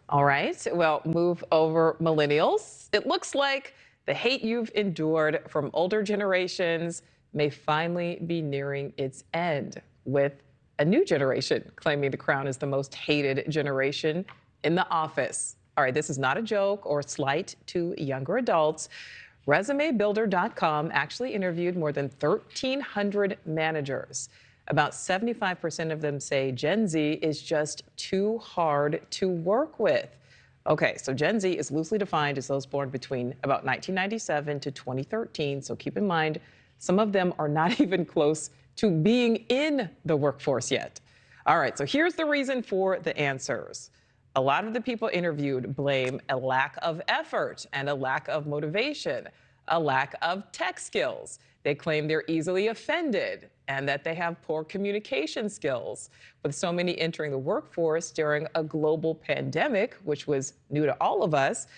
All right, well, move over millennials. It looks like the hate you've endured from older generations may finally be nearing its end, with a new generation claiming the crown is the most hated generation in the office. All right, this is not a joke or slight to younger adults. ResumeBuilder.com actually interviewed more than 1,300 managers. About 75% of them say Gen Z is just too hard to work with. Okay, so Gen Z is loosely defined as those born between about 1997 to 2013. So keep in mind, some of them are not even close to being in the workforce yet. All right, so here's the reason for the answers. A lot of the people interviewed blame a lack of effort and a lack of motivation, a lack of tech skills. They claim they're easily offended and that they have poor communication skills. With so many entering the workforce during a global pandemic, which was new to all of us,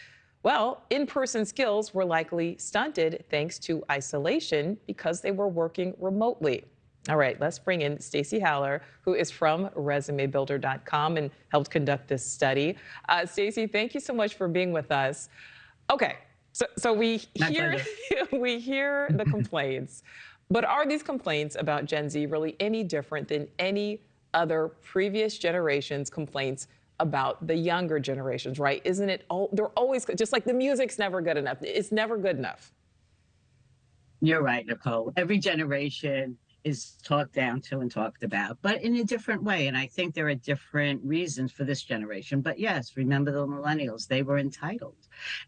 well, in-person skills were likely stunted thanks to isolation because they were working remotely. All right, let's bring in Stacie Haller, who is from ResumeBuilder.com and helped conduct this study. Stacie, thank you so much for being with us. Okay, so we hear the complaints, but are these complaints about Gen Z really any different than any other previous generation's complaints about the younger generations, right? Isn't it all, they're always, just like the music's never good enough. It's never good enough. You're right, Nichole. Every generation is talked down to and talked about, but in a different way. And I think there are different reasons for this generation. But yes, remember the millennials, they were entitled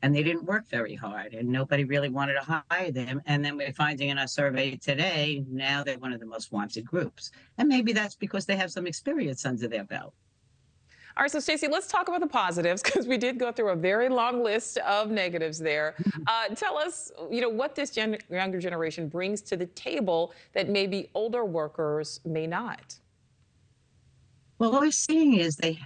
and they didn't work very hard and nobody really wanted to hire them. And then we're finding in our survey today, now they're one of the most wanted groups. And maybe that's because they have some experience under their belt. All right, so Stacie, let's talk about the positives because we did go through a very long list of negatives there. Tell us, what this younger generation brings to the table that maybe older workers may not. Well, what we're seeing is they're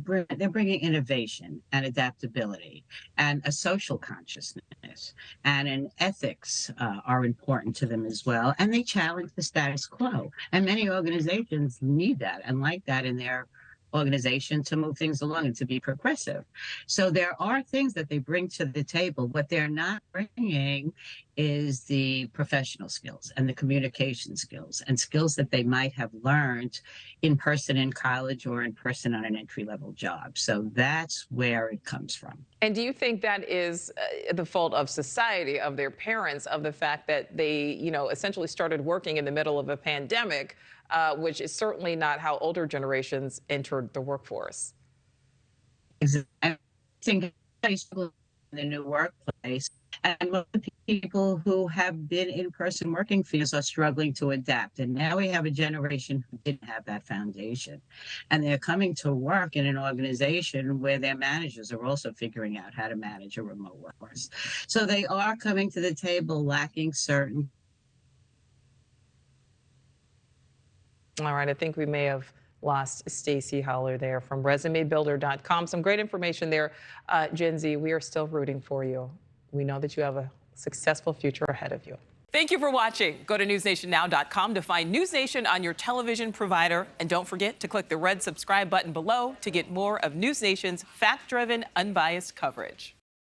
bringing innovation and adaptability and a social consciousness and an ethics are important to them as well. And they challenge the status quo. And many organizations need that and like that in their organization to move things along and to be progressive. So there are things that they bring to the table. What they're not bringing is the professional skills and the communication skills and skills that they might have learned in person in college or in person on an entry-level job. So that's where it comes from. And do you think that is the fault of society, of their parents, of the fact that they, essentially started working in the middle of a pandemic, which is certainly not how older generations entered the workforce? I think in the new workplace, and most of the people who have been in-person working fields are struggling to adapt. And now we have a generation who didn't have that foundation. And they're coming to work in an organization where their managers are also figuring out how to manage a remote workforce. So they are coming to the table lacking certain. All right, I think we may have lost Stacie Haller there from ResumeBuilder.com. Some great information there. Gen Z, we are still rooting for you. We know that you have a successful future ahead of you. Thank you for watching. Go to NewsNationNow.com to find News Nation on your television provider. And don't forget to click the red subscribe button below to get more of News Nation's fact-driven, unbiased coverage.